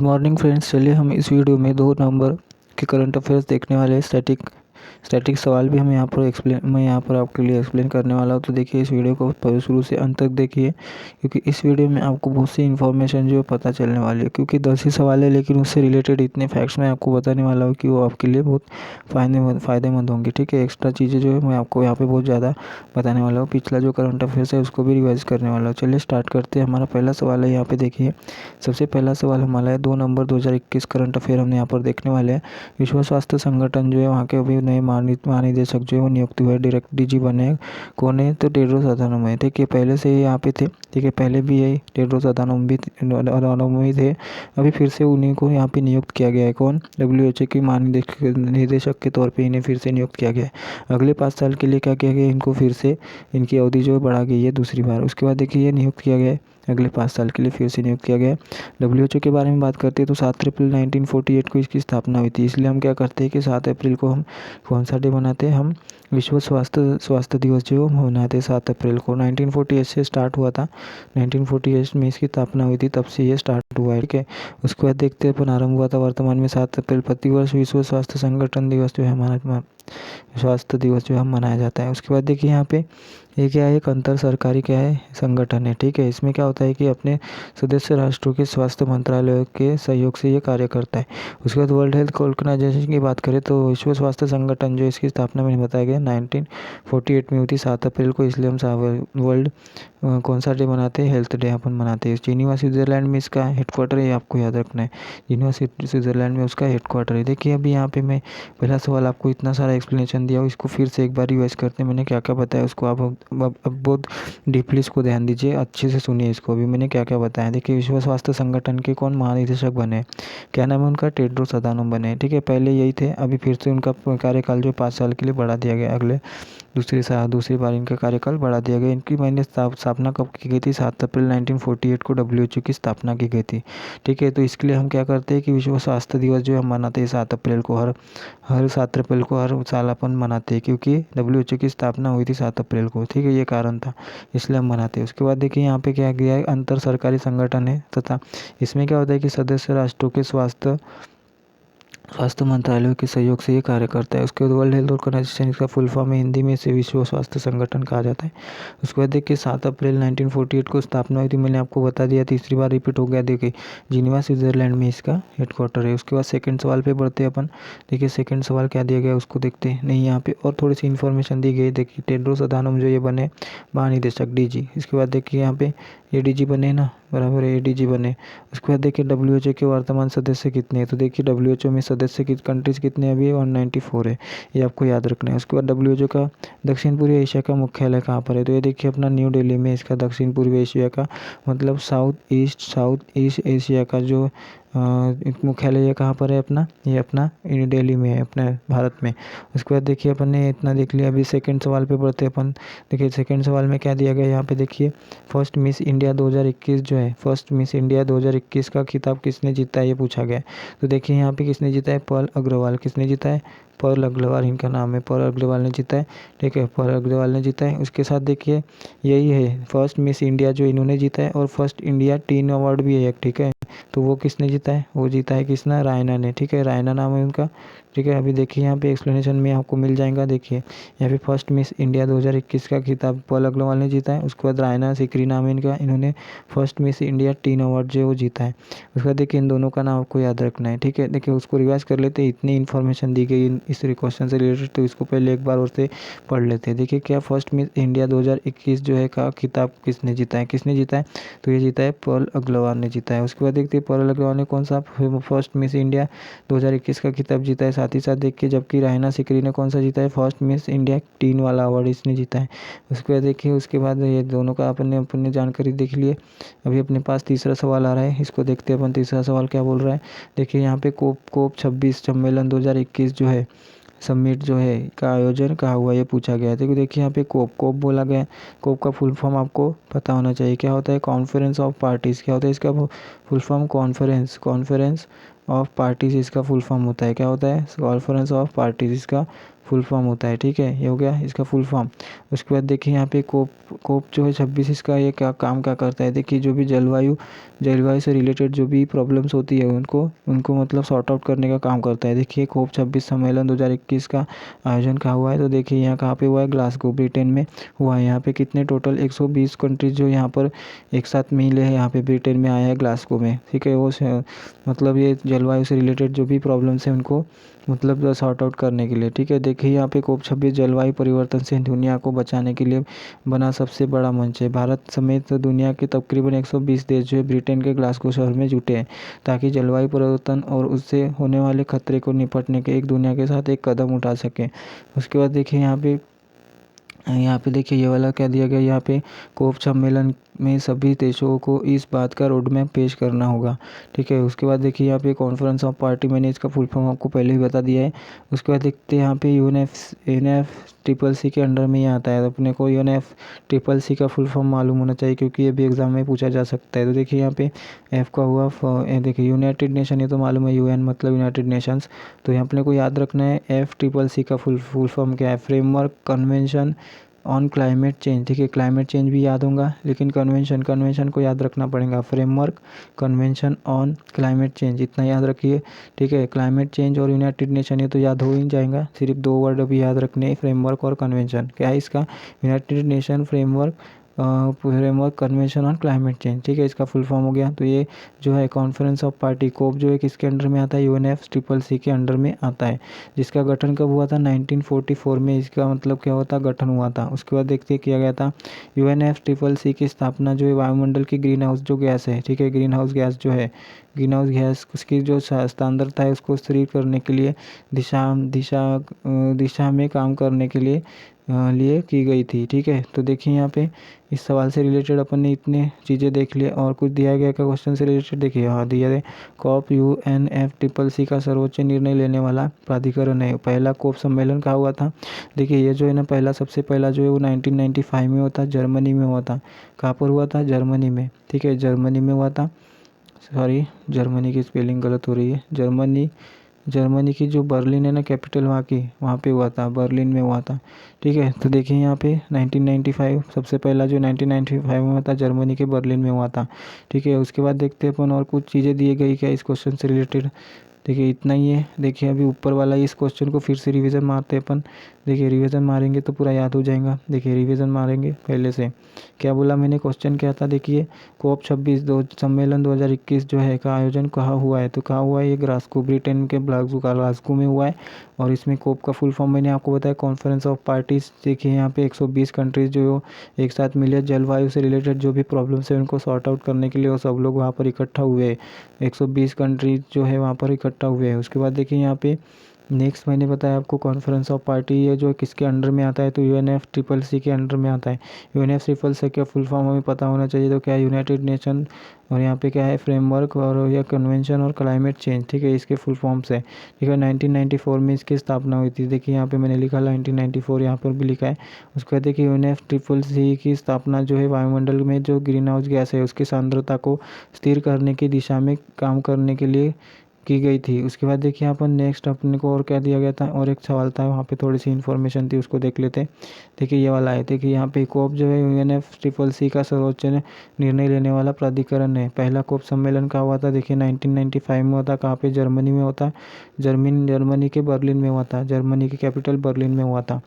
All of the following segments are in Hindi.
मॉर्निंग फ्रेंड्स, चलिए हम इस वीडियो में 2 नवंबर के करंट अफेयर्स देखने वाले हैं। स्टैटिक सवाल भी मैं यहाँ पर आपके लिए एक्सप्लेन करने वाला हूँ। तो देखिए इस वीडियो को शुरू से अंत तक देखिए, क्योंकि इस वीडियो में आपको बहुत सी इन्फॉर्मेशन जो है पता चलने वाली है। क्योंकि 10 ही सवाल है, लेकिन उससे रिलेटेड इतने फैक्ट्स मैं आपको बताने वाला हूँ कि वो आपके लिए बहुत फ़ायदेमंद होंगे। ठीक है, एक्स्ट्रा चीज़ें जो है मैं आपको यहाँ पे बहुत ज़्यादा बताने वाला हूँ। पिछला जो करंट अफेयर्स है उसको भी रिवाइज करने वाला हूँ। चलिए स्टार्ट करते हैं। हमारा पहला सवाल है, यहाँ पे देखिए सबसे पहला सवाल हमारा है 2 नवंबर 2021 करंट अफेयर हमने यहाँ पर देखने वाले हैं। विश्व स्वास्थ्य संगठन जो है वहाँ के अभी नए महानिदेशक जो है वो नियुक्त हुए, डायरेक्ट डीजी बने हैं। कौन है? तो टेड्रोस अधानोम है। ठीक है, पहले से ही यहाँ पे थे। ठीक है, पहले भी यही टेड्रोस अधानोम ही थे। अभी फिर से उन्हीं को यहाँ पे नियुक्त किया गया है। कौन? WHO के महानिदेशक के तौर पे इन्हें फिर से नियुक्त किया गया है। अगले 5 साल के लिए क्या किया गया? इनको फिर से इनकी अवधि जो है बढ़ा गई है दूसरी बार। उसके बाद देखिए ये नियुक्त किया गया है, अगले 5 साल के लिए फिर से नियुक्त किया गया है। WHO के बारे में बात करते हैं तो 7 अप्रैल 1948 को इसकी स्थापना हुई थी। इसलिए हम क्या करते हैं कि 7 अप्रैल को हम कौन सा डे मनाते हैं? हम विश्व स्वास्थ्य दिवस जो मनाते हैं 7 अप्रैल को। 1948 से स्टार्ट हुआ था, 1948 में इसकी स्थापना हुई थी, तब से ये स्टार्ट हुआ है। ठीक है, उसके बाद देखते हैं अपन आरंभ हुआ था वर्तमान में 7 अप्रैल। प्रतिवर्ष विश्व स्वास्थ्य संगठन दिवस जो है हमारा स्वास्थ्य दिवस जो हम मनाया जाता है। उसके बाद देखिए यहाँ पे ये क्या है? एक अंतर सरकारी क्या है? संगठन है। ठीक है, इसमें क्या होता है कि अपने सदस्य राष्ट्रों के स्वास्थ्य मंत्रालयों के सहयोग से ये कार्य करता है। उसके बाद वर्ल्ड हेल्थ ऑर्गेनाइजेशन की बात करें तो विश्व स्वास्थ्य संगठन जो इसकी स्थापना मैंने बताया गया 1948 में हुई थी 7 अप्रैल को। इसलिए हम वर्ल्ड कौन सा डे मनाते हैं? हेल्थ डे अपन मनाते हैं। जिनेवा स्विट्जरलैंड में इसका हेडक्वार्टर है, ये आपको याद रखना है। जिनेवा स्विट्जरलैंड में उसका हेडक्वार्टर है। देखिए अभी यहाँ पे मैं पहला सवाल आपको इतना सारा एक्सप्लेनेशन दिया, इसको फिर से एक बार रिवाइज करते हैं। मैंने क्या क्या बताया उसको आप अब बहुत डीपली इसको ध्यान दीजिए, अच्छे से सुनिए इसको। अभी मैंने क्या क्या बताया। देखिए विश्व स्वास्थ्य संगठन के कौन महानिदेशक बने? क्या नाम है उनका? टेड्रोस अधानोम बने। ठीक है, पहले यही थे, अभी फिर से उनका कार्यकाल जो 5 साल के लिए बढ़ा दिया गया। अगले दूसरी बार इनका कार्यकाल बढ़ा दिया गया। इनकी मैंने स्थापना कब की गई थी? 7 अप्रैल 1948 को WHO की स्थापना की गई थी। ठीक है, तो इसके लिए हम क्या करते हैं कि विश्व स्वास्थ्य दिवस जो हम मनाते हैं 7 अप्रैल को, हर 7 अप्रैल को हर साल अपन मनाते हैं, क्योंकि WHO की स्थापना हुई थी 7 अप्रैल को। ठीक है, ये कारण था, इसलिए हम मनाते हैं। उसके बाद देखिए यहाँ पे क्या गया है? अंतर सरकारी संगठन है, तथा इसमें क्या होता है कि सदस्य राष्ट्रों के स्वास्थ्य मंत्रालयों के सहयोग से ये कार्य करता है। उसके बाद वर्ल्ड हेल्थ ऑर्गेनाइजेशन, इसका फुल फॉर्म है हिंदी में इसे विश्व स्वास्थ्य संगठन कहा जाता है। उसके बाद देखिए 7 अप्रैल 1948 को स्थापना हुई थी, मैंने आपको बता दिया, तीसरी बार रिपीट हो गया। देखिए जिनेवा स्विट्जरलैंड में इसका हेडक्वार्टर है। उसके बाद सेकंड सवाल पे बढ़ते हैं अपन। देखिए सेकंड सवाल क्या दिया गया उसको देखते हैं। नहीं, यहाँ पे और थोड़ी सी इन्फॉर्मेशन दी गई। देखिए टेड्रोस अधानोम जो ये बने महानिदेशक डीजी। इसके बाद देखिए यहाँ पे ये डीजी बने ना, बराबर है, ADG बने। उसके बाद देखिए WHO के वर्तमान सदस्य कितने हैं? तो देखिए WHO में सदस्य की कंट्रीज कितने अभी? 194 है, ये आपको याद रखना है। उसके बाद WHO का दक्षिण पूर्वी एशिया का मुख्यालय कहाँ पर है? तो ये देखिए अपना न्यू दिल्ली में इसका दक्षिण पूर्वी एशिया का मतलब साउथ ईस्ट एशिया का जो मुख्यालय ये कहाँ पर है अपना? ये अपना दिल्ली में है, अपने भारत में। उसके बाद देखिए अपन ने इतना देख लिया। अभी सेकंड सवाल पे बढ़ते हैं अपन। देखिए सेकंड सवाल में क्या दिया गया यहाँ पे? देखिए फर्स्ट मिस इंडिया 2021 जो है, फर्स्ट मिस इंडिया 2021 का खिताब किसने जीता है, ये पूछा गया है। तो देखिए यहाँ पे किसने जीता है? पर्ल अग्रवाल। किसने जीता है? पर्ल अग्रवाल इनका नाम है, पर्ल अग्रवाल ने जीता है। ठीक है, पर्ल अग्रवाल ने जीता है। उसके साथ देखिए यही है फर्स्ट मिस इंडिया जो इन्होंने जीता है, और फर्स्ट इंडिया टीन अवार्ड भी है एक। ठीक है, तो वो किसने जीता है? वो जीता है किसने? रायना ने। ठीक है, रायना नाम है उनका। ठीक है, अभी देखिए यहाँ पे एक्सप्लेनेशन में आपको मिल जाएगा। देखिए यहाँ पे फर्स्ट मिस इंडिया 2021 का खिताब पर्ल अग्रवाल ने जीता है। उसके बाद रायना सिकरी नाम है इनका, इन्होंने first miss India tin award जो है वो जीता है। उसके बाद देखिए इन दोनों का नाम आपको याद रखना है। ठीक है, देखिए उसको रिवाइज कर लेते हैं। इतनी इन्फॉर्मेशन दी गई इस क्वेश्चन से रिलेटेड, तो इसको पहले एक बार और से पढ़ लेते हैं। देखिए क्या फर्स्ट मिस इंडिया 2021 जो है का खिताब किसने जीता है? किसने जीता है? तो ये जीता है पर्ल अग्रवाल ने जीता है। उसके बाद देखते हैं पर्ल अग्रवाल ने कौन सा फर्स्ट मिस इंडिया 2021 का खिताब जीता है। साथ ही साथ देखिए जबकि रायना सिकरी ने कौन सा जीता है? फर्स्ट मिस इंडिया टीन वाला अवार्ड इसने जीता है। उसके बाद देखिए उसके बाद ये दोनों का अपने जानकारी देख लिए। अभी अपने पास तीसरा सवाल आ रहा है, इसको देखते हैं अपन। तीसरा सवाल क्या बोल रहा है? देखिए यहाँ पे कोप 26 सम्मेलन 2021 जो है, समिट जो है का आयोजन कहाँ हुआ, ये पूछा गया है। देखिए यहाँ पे कोप बोला गया है। कोप का फुल फॉर्म आपको पता होना चाहिए, क्या होता है? Conference of parties. क्या होता है इसका full form? Conference of parties इसका फुल फॉर्म होता है। क्या होता है? कॉन्फ्रेंस ऑफ पार्टीज इसका फुल फॉर्म होता है। ठीक है, ये हो गया इसका फुल फॉर्म। उसके बाद देखिए यहाँ पे कोप कोप जो है 26 इसका ये क्या करता है। देखिए जो भी जलवायु से रिलेटेड जो भी प्रॉब्लम्स होती है उनको उनको मतलब सॉर्ट आउट करने का काम करता है। देखिए कोप 26 सम्मेलन 2021 का आयोजन कहाँ हुआ है, तो देखिए यहाँ कहाँ पे हुआ है, ग्लासगो ब्रिटेन में हुआ है। यहाँ पे कितने टोटल 120 कंट्रीज जो यहाँ पर एक साथ मिले हैं, यहाँ पे ब्रिटेन में आया है ग्लासगो में। ठीक है, वो मतलब ये जलवायु से रिलेटेड जो भी प्रॉब्लम्स हैं उनको मतलब सॉर्ट आउट करने के लिए। ठीक है, देखिए यहाँ पे कोप 26 जलवायु परिवर्तन से दुनिया को बचाने के लिए बना सबसे बड़ा मंच है। भारत समेत दुनिया के तकरीबन 120 देश जो है ब्रिटेन के ग्लासगो शहर में जुटे हैं ताकि जलवायु परिवर्तन और उससे होने वाले खतरे को निपटने के एक दुनिया के साथ एक कदम उठा सकें। उसके बाद देखिए यहाँ पे देखिए ये वाला क्या दिया गया, यहाँ पे कोप सम्मेलन में सभी देशों को इस बात का रोड मैप पेश करना होगा। ठीक है, उसके बाद देखिए यहाँ पे कॉन्फ्रेंस ऑफ पार्टी, मैंने इसका फुल फॉर्म आपको पहले ही बता दिया है। उसके बाद देखते हैं यहाँ पे UNFCCC के अंडर में ही आता है। तो अपने को UNFCCC का फुल फॉर्म मालूम होना चाहिए क्योंकि ये भी एग्जाम में पूछा जा सकता है। तो देखिए यहाँ पे एफ का हुआ देखिए यूनाइटेड नेशन, ये तो मालूम है, UN मतलब यूनाइटेड नेशंस। तो यहाँ अपने को याद रखना है FCCC का फुल फॉर्म क्या है, framework convention on climate change. ठीक है, क्लाइमेट चेंज भी याद होगा लेकिन कन्वेंशन को याद रखना पड़ेगा, framework convention on climate change, इतना याद रखिए। ठीक है, क्लाइमेट चेंज और यूनाइटेड नेशन ये तो याद हो ही जाएगा, सिर्फ 2 वर्ड अभी याद रखने, फ्रेमवर्क और कन्वेंशन। क्या है इसका, United nation framework convention on climate change. ठीक है, इसका फुल फॉर्म हो गया। तो ये जो है कॉन्फ्रेंस ऑफ पार्टी कोप जो है किसके अंडर में आता है, UNFCCC के अंडर में आता है, जिसका गठन कब हुआ था, 1944 में इसका मतलब क्या होता, गठन हुआ था। उसके बाद देखते किया गया था UNFCCC की स्थापना जो है वायुमंडल की ग्रीन हाउस जो गैस है, ठीक है, ग्रीन हाउस गैस जो है, ग्रीन हाउस गैस उसकी जो सांद्रता है उसको स्थिर करने के लिए दिशा में काम करने के लिए की गई थी। ठीक है, तो देखिए यहाँ पे इस सवाल से रिलेटेड अपन ने इतने चीज़ें देख लिए और कुछ दिया गया का क्वेश्चन से रिलेटेड देखिए, हाँ दिया है कॉप UNFCCC का सर्वोच्च निर्णय लेने वाला प्राधिकरण है। पहला कोप सम्मेलन कहाँ हुआ था, देखिए ये जो है ना सबसे पहला जो है वो 1995 में हुआ था, जर्मनी में हुआ था। कहाँ पर हुआ था, जर्मनी में। ठीक है, जर्मनी में हुआ था, सॉरी जर्मनी की स्पेलिंग गलत हो रही है, जर्मनी की जो बर्लिन है ना कैपिटल वहाँ पे हुआ था, बर्लिन में हुआ था। ठीक है, तो देखिए यहाँ पे 1995 सबसे पहला जो 1995 में हुआ था जर्मनी के बर्लिन में हुआ था। ठीक है, उसके बाद देखते हैं अपन और कुछ चीज़ें दिए गई क्या इस क्वेश्चन से रिलेटेड। देखिए इतना ही है। देखिए अभी ऊपर वाला इस क्वेश्चन को फिर से रिवीजन मारते हैं अपन। देखिए रिवीजन मारेंगे तो पूरा याद हो जाएगा। देखिए रिवीजन मारेंगे पहले से। क्या बोला मैंने, क्वेश्चन क्या था, देखिए कोप 26 सम्मेलन 2021 जो है का आयोजन कहाँ हुआ है, तो कहाँ हुआ है, ये ग्लासगो ब्रिटेन के ग्लासगो में हुआ है। और इसमें कोप का फुल फॉर्म मैंने आपको बताया, कॉन्फ्रेंस ऑफ पार्टीज। देखिए यहाँ पे 120 कंट्रीज जो एक साथ मिले जलवायु से रिलेटेड जो भी प्रॉब्लम्स है उनको सॉर्ट आउट करने के लिए, और सब लोग वहाँ पर इकट्ठा हुए। 120 कंट्रीज जो है वहाँ पर इकट्ठा हुए हैं। उसके बाद देखिए यहाँ पे नेक्स्ट मैंने बताया आपको कॉन्फ्रेंस ऑफ पार्टी है जो किसके अंडर में आता है, तो UNFCCC के अंडर में आता है। UNFCCC का फुल फॉर्म हमें पता होना चाहिए, तो क्या है, यूनाइटेड नेशन, और यहाँ पे क्या है, फ्रेमवर्क और या कन्वेंशन और क्लाइमेट चेंज। ठीक है, इसके फुल फॉर्म से। ठीक है, 1994 में इसकी स्थापना हुई थी। देखिए यहाँ पे मैंने लिखा 1994, यहाँ पर भी लिखा है। उसके बाद देखिए UNFCCC की स्थापना जो है वायुमंडल में जो ग्रीन हाउस गैस है उसकी सांद्रता को स्थिर करने की दिशा में काम करने के लिए की गई थी। उसके बाद देखिए अपन नेक्स्ट अपने को और क्या दिया गया था, और एक सवाल था वहाँ पे थोड़ी सी इन्फॉर्मेशन थी, उसको देख लेते। देखिए ये वाला है। देखिए यहाँ पे कोप जो है UNFCCC का सर्वोच्च निर्णय लेने वाला प्राधिकरण है। पहला कोप सम्मेलन का हुआ था, देखिए 1995 में हुआ था। कहाँ पे, जर्मनी में होता, जर्मनी के बर्लिन में हुआ था, जर्मनी की कैपिटल बर्लिन में हुआ था।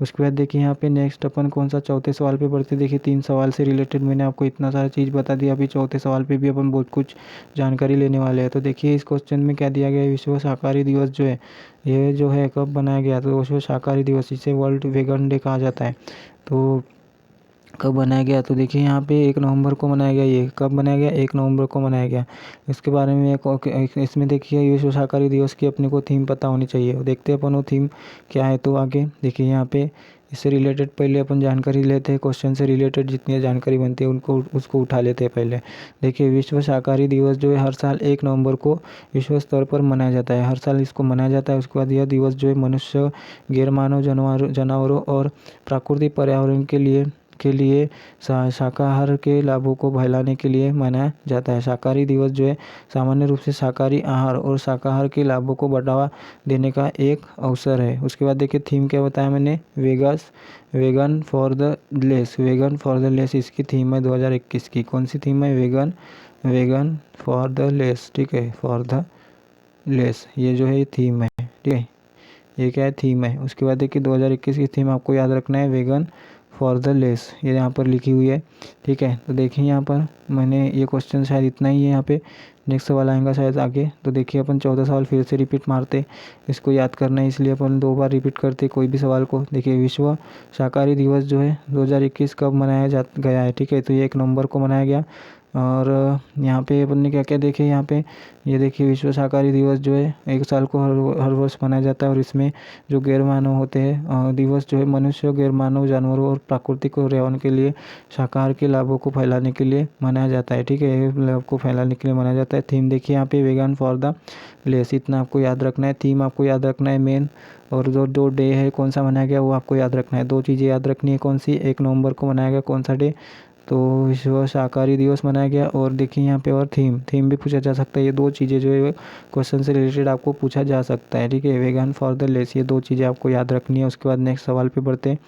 उसके बाद देखिए यहाँ पे नेक्स्ट अपन कौन सा, चौथे सवाल पे बढ़ते। देखिए 3 सवाल से रिलेटेड मैंने आपको इतना सारा चीज़ बता दिया। अभी चौथे सवाल पे भी अपन बहुत कुछ जानकारी लेने वाले हैं। तो देखिए इस क्वेश्चन में क्या दिया गया है, विश्व शाकाहारी दिवस जो है ये जो है कब बनाया गया, तो विश्व शाकाहारी दिवस, इसे वर्ल्ड वेगन डे कहा जाता है। तो कब बनाया गया, तो देखिए यहाँ पे 1 नवंबर को मनाया गया। ये कब बनाया गया, 1 नवंबर को मनाया गया। इसके बारे में इसमें देखिए विश्व शाकाहारी दिवस की अपने को थीम पता होनी चाहिए। देखते हैं अपन वो थीम क्या है। तो आगे देखिए यहाँ पे इससे रिलेटेड पहले अपन जानकारी लेते हैं, क्वेश्चन से रिलेटेड जितनी जानकारी बनती है उसको उठा लेते हैं पहले। देखिए विश्व शाकाहारी दिवस जो है हर साल 1 नवंबर को विश्व स्तर पर मनाया जाता है, हर साल इसको मनाया जाता है। उसके बाद यह दिवस जो है मनुष्य, गैर मानव जानवरों और प्राकृतिक पर्यावरण के लिए के लिए शाकाहार के लाभों को फैलाने के लिए मनाया जाता है। शाकाहारी दिवस जो है सामान्य रूप से शाकाहारी आहार और शाकाहार के लाभों को बढ़ावा देने का एक अवसर है। उसके बाद देखिए थीम क्या बताया मैंने, वेगन फॉर द लेस इसकी थीम है 2021 की। कौन सी थीम है? वेगन फॉर द लेस, ठीक है, फॉर द लेस, ये जो है ये थीम है, ठीक है, ये क्या है? थीम है। उसके बाद देखिए 2021 की थीम आपको याद रखना है, वेगन फॉर द लेस, ये यहाँ पर लिखी हुई है, ठीक है। तो देखिए यहाँ पर मैंने ये क्वेश्चन शायद इतना ही है, यहाँ पे नेक्स्ट सवाल आएगा शायद आगे। तो देखिए अपन 14 सवाल फिर से रिपीट मारते, इसको याद करना है इसलिए अपन 2 बार रिपीट करते कोई भी सवाल को। देखिए विश्व शाकाहारी दिवस जो है 2021 कब मनाया गया है, ठीक है, तो ये 1 नवंबर को मनाया गया। और यहाँ पे अपन ने क्या क्या देखे, यहाँ पे ये देखिए विश्व शाकाहारी दिवस जो है 1 साल को हर वर्ष मनाया जाता है। और इसमें जो गैर मानव होते हैं दिवस जो है मनुष्य, गैर मानव जानवरों और प्राकृतिक पर्यावरण के लिए शाकाहार के लाभों को फैलाने के लिए मनाया जाता है, ठीक है, लाभ को फैलाने के लिए मनाया जाता है। थीम देखिए यहाँ पे वेगन फॉर द लेस, इतना आपको याद रखना है। थीम आपको याद रखना है मेन, और जो डे है कौन सा मनाया गया वो आपको याद रखना है। 2 चीज़ें याद रखनी है, कौन सी? 1 नवंबर को मनाया गया कौन सा डे? तो विश्व शाकाहारी दिवस मनाया गया। और देखिए यहाँ पे और थीम भी पूछा जा सकता है। ये 2 चीज़ें जो है क्वेश्चन से रिलेटेड आपको पूछा जा सकता है, ठीक है, वेगन फॉर द लेस, ये 2 चीज़ें आपको याद रखनी है। उसके बाद नेक्स्ट सवाल पे बढ़ते हैं।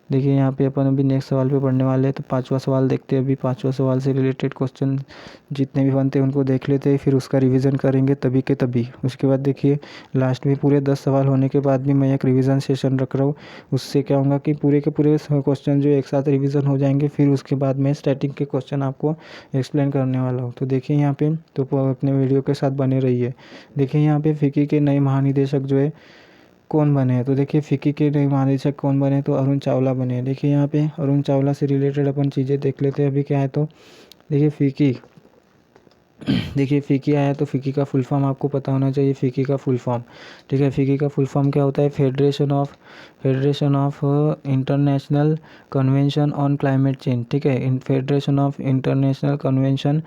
देखिए यहाँ पे अपन अभी नेक्स्ट सवाल पे पढ़ने वाले हैं। तो 5वां सवाल देखते हैं। अभी 5वां सवाल से रिलेटेड क्वेश्चन जितने भी बनते हैं उनको देख लेते हैं, फिर उसका रिवीजन करेंगे तभी के तभी। उसके बाद देखिए लास्ट में पूरे 10 सवाल होने के बाद भी मैं एक रिवीजन सेशन रख रहा हूँ। उससे क्या होगा कि पूरे के पूरे क्वेश्चन जो एक साथ रिवीजन हो जाएंगे। फिर उसके बाद मैं स्टैटिक के क्वेश्चन आपको एक्सप्लेन करने वाला हूँ। तो देखिए यहाँ पे तो अपने वीडियो के साथ बने रहिए। देखिए यहाँ पे फिक्की के नए महानिदेशक जो है कौन बने हैं? तो देखिए फिक्की के नए महानिदेशक कौन बने? तो अरुण चावला बने हैं। देखिए यहाँ पे अरुण चावला से रिलेटेड अपन चीज़ें देख लेते हैं अभी क्या है। तो देखिए फिक्की देखिए फिक्की आया तो फिक्की का फुल फॉर्म आपको पता होना चाहिए। फिक्की का फुल फॉर्म, ठीक है, फिक्की का फुल फॉर्म क्या होता है? Federation of international convention on climate change, ठीक है, federation of international convention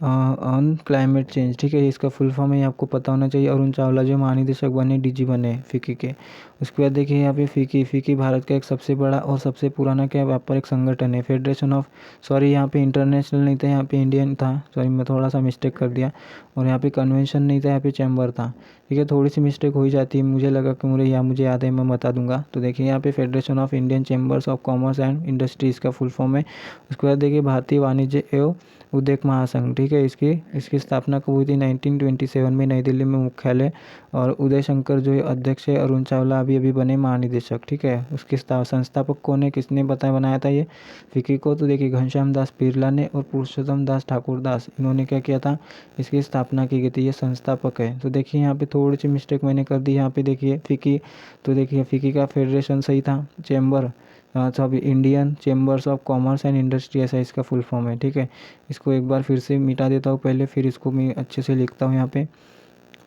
on climate change, ठीक है, इसका फुल फॉर्म है, आपको पता होना चाहिए। अरुण चावला जो महानिदेशक बने, डीजी बने फिक्की के। उसके बाद देखिए यहाँ पे फिक्की भारत का एक सबसे बड़ा और सबसे पुराना क्या व्यापारिक संगठन है। फेडरेशन ऑफ, सॉरी यहाँ पे इंटरनेशनल नहीं था, यहाँ पे इंडियन था, सॉरी मैं थोड़ा सा मिस्टेक कर दिया। और यहाँ पे कन्वेंशन नहीं था, यहाँ पे चैम्बर था, ठीक है, थोड़ी सी मिस्टेक हो ही जाती है। मुझे लगा कि मुझे याद है, मैं बता दूंगा। तो देखिए यहाँ पे federation of Indian chambers of commerce and industry इसका फुल फॉर्म है। उसके बाद देखिए भारतीय वाणिज्य एवं उद्योग महासंघ, ठीक है, इसकी स्थापना कब हुई थी? 1927 में नई दिल्ली में मुख्यालय। और उदय शंकर जो है अध्यक्ष है, अरुण चावला अभी बने महानिदेशक, ठीक है। उसके संस्थापक कौन है, किसने बनाया था ये फिक्की को? तो देखिए घनश्याम दास बिरला ने और पुरुषोत्तम दास ठाकुरदास, इन्होंने क्या किया था? इसकी स्थापना की गई थी, ये संस्थापक है। तो देखिए यहाँ पे थोड़ी सी मिस्टेक मैंने कर दी। यहाँ पे देखिए फिक्की, तो देखिए फिक्की का फेडरेशन सही था, चैम्बर, अभी Indian chambers of commerce and industry, ऐसा इसका फुल फॉर्म है, ठीक है। इसको एक बार फिर से मिटा देता हूँ पहले, फिर इसको मैं अच्छे से लिखता हूँ यहाँ पे,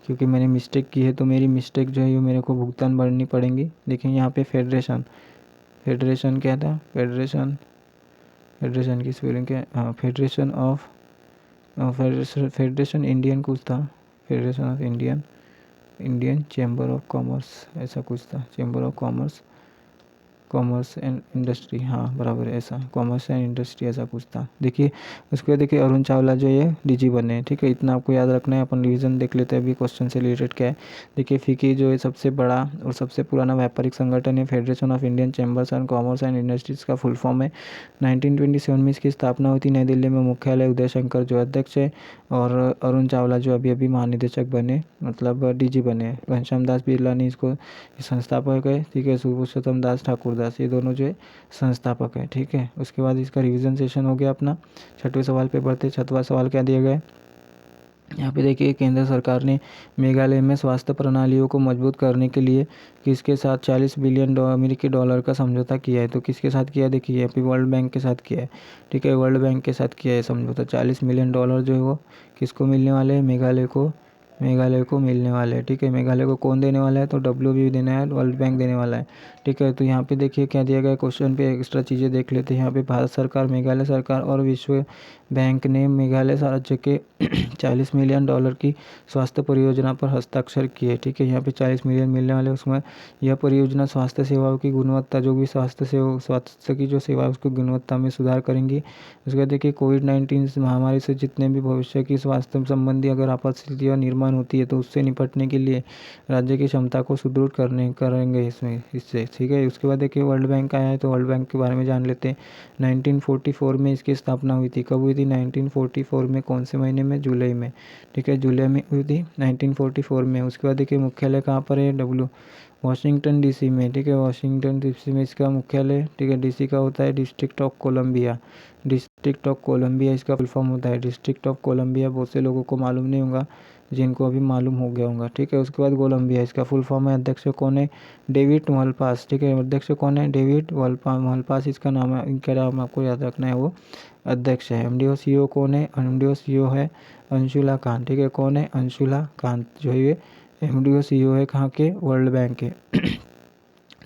क्योंकि मैंने मिस्टेक की है, तो मेरी मिस्टेक जो है ये मेरे को भुगतान भरनी पड़ेगी। देखिए यहाँ पे फेडरेशन क्या था? फेडरेशन की स्पेलिंग क्या? हाँ, फेडरेशन इंडियन कुछ था, federation of Indian chamber of commerce, ऐसा कुछ था, chamber of commerce and industry, हाँ बराबर है, ऐसा कॉमर्स एंड इंडस्ट्री ऐसा कुछ था। देखिए उसके बाद देखिए अरुण चावला जो ये डीजी बने, ठीक है, इतना आपको याद रखना है। अपन रिवीजन देख लेते हैं अभी क्वेश्चन से रिलेटेड क्या है। देखिए फिक्की जो है सबसे बड़ा और सबसे पुराना व्यापारिक संगठन है। Federation of Indian chambers and commerce and industries का फुल फॉर्म है। 1927 में इसकी स्थापना हुई थी नई दिल्ली में, मुख्यालय उदय शंकर जो अध्यक्ष है, और अरुण चावला जो अभी महानिदेशक बने, मतलब डीजी बने। घनश्याम दास बिरला ने इसको संस्थापक है, ठीक है, पुरुषोत्तम दास ठाकुरदास, ये दोनों जो है संस्थापक है, ठीक है। उसके बाद इसका रिवीजन सेशन हो गया अपना। 6वें सवाल पे बढ़ते। 6वां सवाल क्या दिया गया है यहाँ पे? देखिए केंद्र सरकार ने मेघालय में स्वास्थ्य प्रणालियों को मजबूत करने के लिए किसके साथ 40 बिलियन अमेरिकी डॉलर का समझौता किया है? तो किसके साथ किया है? देखिए यहाँ पे वर्ल्ड बैंक के साथ किया है, ठीक है, वर्ल्ड बैंक के साथ किया है समझौता। 40 मिलियन डॉलर जो है वो किसको मिलने वाले हैं? मेघालय को मिलने वाले हैं, ठीक है। मेघालय को कौन देने वाला है? तो WB देना है, वर्ल्ड बैंक देने वाला है, ठीक है। तो यहाँ पे देखिए क्या दिया गया क्वेश्चन पे, एक्स्ट्रा चीज़ें देख लेते हैं। यहाँ पे भारत सरकार, मेघालय सरकार और बैंक ने मेघालय राज्य के $40 मिलियन की स्वास्थ्य परियोजना पर हस्ताक्षर किए। ठीक है, यहाँ पे 40 मिलियन मिलने वाले, उसमें यह परियोजना स्वास्थ्य सेवाओं की गुणवत्ता, जो भी स्वास्थ्य की जो सेवा है उसकी गुणवत्ता में सुधार करेंगी। उसके बाद देखिए कोविड-19 महामारी से जितने भी भविष्य की स्वास्थ्य संबंधी अगर आपात स्थितियाँ निर्माण होती है तो उससे निपटने के लिए राज्य की क्षमता को सुदृढ़ करेंगे इससे। ठीक है, उसके बाद देखिए वर्ल्ड बैंक आया है, तो वर्ल्ड बैंक के बारे में जान लेते हैं। 1944 में इसकी स्थापना हुई थी। कब हुई थी? 1944 में। कौन से महीने में? जुलाई में। ठीक है, जुलाई में हुई थी 1944 में। उसके बाद देखिए मुख्यालय कहाँ पर है? वाशिंगटन डीसी में। ठीक है, वाशिंगटन डीसी में इसका मुख्यालय। ठीक है, डीसी का होता है District of Columbia. District of Columbia इसका फुल फॉर्म होता है। डिस्ट्रिक्ट ऑफ कोलंबिया बहुत से लोगों को मालूम नहीं होगा, जिनको अभी मालूम हो गया होगा। ठीक है, उसके बाद कोलंबिया इसका फुल फॉर्म है। अध्यक्ष कौन है? David Malpass. ठीक है, अध्यक्ष कौन है? डेविड मलपास इसका नाम है। इनका नाम आपको याद रखना है, वो अध्यक्ष है। एमडी और सीईओ कौन है? एमडी और सीईओ है अंशुला कांत। ठीक है, कौन है? अंशुला कांत, जो ये एमडी और सीईओ है कहाँ के? वर्ल्ड बैंक के।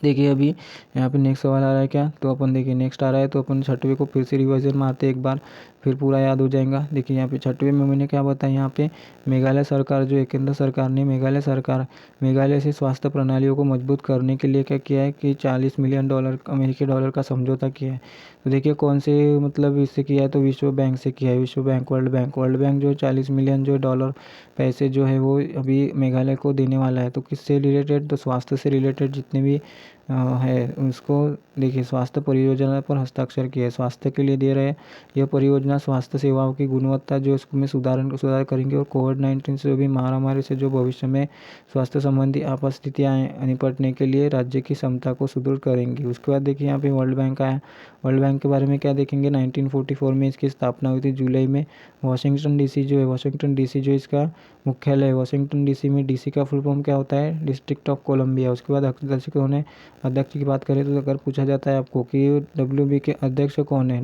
देखिए अभी यहाँ पे नेक्स्ट सवाल आ रहा है क्या? तो अपन देखिए नेक्स्ट आ रहा है, तो अपन छठवें को फिर से रिवीजन मारते एक बार, फिर पूरा याद हो जाएगा। देखिए यहाँ पे छठवें में मैंने क्या बताया, यहाँ पे मेघालय सरकार जो है, केंद्र सरकार ने मेघालय से स्वास्थ्य प्रणालियों को मजबूत करने के लिए क्या किया है कि $40 मिलियन अमेरिकी डॉलर का समझौता किया है। तो देखिए कौन से मतलब इससे किया है, तो विश्व बैंक से किया है। विश्व बैंक, वर्ल्ड बैंक जो 40 मिलियन जो डॉलर पैसे जो है वो अभी मेघालय को देने वाला है। तो किससे रिलेटेड? तो स्वास्थ्य से रिलेटेड जितने भी है उसको देखिए स्वास्थ्य परियोजना पर हस्ताक्षर किए, स्वास्थ्य के लिए दे रहे हैं। यह परियोजना स्वास्थ्य सेवाओं की गुणवत्ता जो इसमें सुधार करेंगे, और कोविड-19 से भी महामारी से जो भविष्य में स्वास्थ्य संबंधी आपात स्थितियाँ निपटने के लिए राज्य की क्षमता को सुदृढ़ करेंगी। उसके बाद देखिए यहाँ पे वर्ल्ड बैंक आया। वर्ल्ड बैंक के बारे में क्या देखेंगे? 1944 में इसकी स्थापना हुई थी, जुलाई में। वाशिंगटन डीसी जो इसका मुख्यालय है। वाशिंगटन डीसी में। डीसी का फुल फॉर्म क्या होता है? District of Columbia. उसके बाद अध्यक्ष कौन है? अध्यक्ष की बात करें तो अगर पूछा जाता है आपको कि WB के अध्यक्ष कौन है,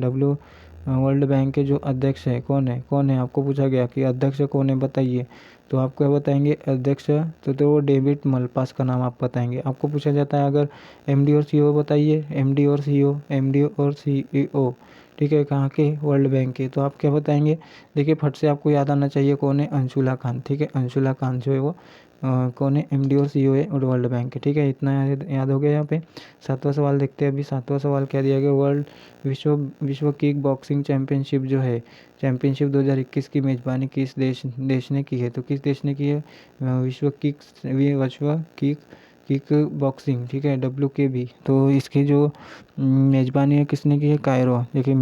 वर्ल्ड बैंक के जो अध्यक्ष है कौन है, आपको पूछा गया कि अध्यक्ष कौन है बताइए, तो आप क्या बताएंगे? अध्यक्ष तो वो डेविड मलपास का नाम आप बताएंगे। आपको पूछा जाता है अगर एमडी और सीईओ बताइए, एमडी और सीईओ, ठीक है, कहाँ के? वर्ल्ड बैंक के, तो आप क्या बताएंगे? देखिए फट से आपको याद आना चाहिए कौन है? अंशुला कांत। ठीक है, अंशुला कांत जो है वो कौन है? एमडी और सीईओ है और वर्ल्ड बैंक के। ठीक है, इतना याद हो गया। यहाँ पे सातवां सवाल देखते हैं। अभी सातवां सवाल क्या दिया गया? विश्व किक बॉक्सिंग चैंपियनशिप जो है, चैंपियनशिप 2021 की मेजबानी किस देश ने की है? तो किस देश ने की है? विश्व किक बॉक्सिंग, ठीक है, WKB। तो इसकी जो मेजबानी है किसने की है? कायरो। देखिए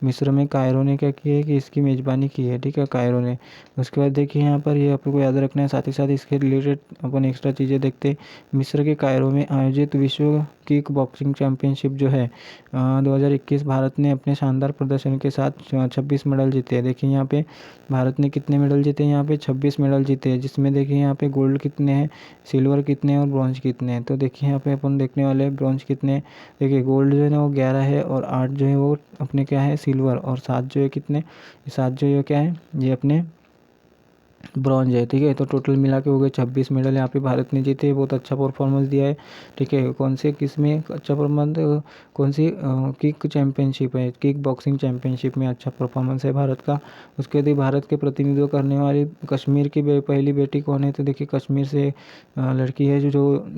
मिस्र में कायरो ने क्या किया है कि इसकी मेज़बानी की है। ठीक है, कायरो ने। उसके बाद देखिए यहाँ पर ये आपको याद रखना है। साथ ही साथ इसके रिलेटेड अपन एक्स्ट्रा चीज़ें देखते हैं। मिस्र के कायरो में आयोजित विश्व किक बॉक्सिंग चैंपियनशिप जो है 2021, भारत ने अपने शानदार प्रदर्शन के साथ 26 मेडल जीते हैं। देखिए यहाँ पे भारत ने कितने मेडल जीते हैं? यहाँ पे 26 मेडल जीते हैं, जिसमें देखिए यहाँ पे गोल्ड कितने हैं, सिल्वर कितने हैं और ब्रॉन्ज कितने हैं। तो देखिए यहाँ पे अपन देखने वाले हैं ब्रॉन्ज कितने हैं। देखिए गोल्ड जो है ना वो 11 है, और 8 जो है वो अपने क्या है? सिल्वर। और 7 जो है कितने? 7 जो है क्या है? ये अपने ब्रॉन्ज है। ठीक है, तो टोटल मिला के हो गए 26 मेडल यहाँ पे भारत ने जीते। बहुत अच्छा परफॉर्मेंस दिया है। ठीक है, कौन से किस में अच्छा परफॉर्मेंस? कौन सी किक चैंपियनशिप है? किक बॉक्सिंग चैंपियनशिप में अच्छा परफॉर्मेंस है भारत का। उसके बाद भारत के प्रतिनिधित्व करने वाली कश्मीर की पहली बेटी कौन है? तो देखिए कश्मीर से लड़की है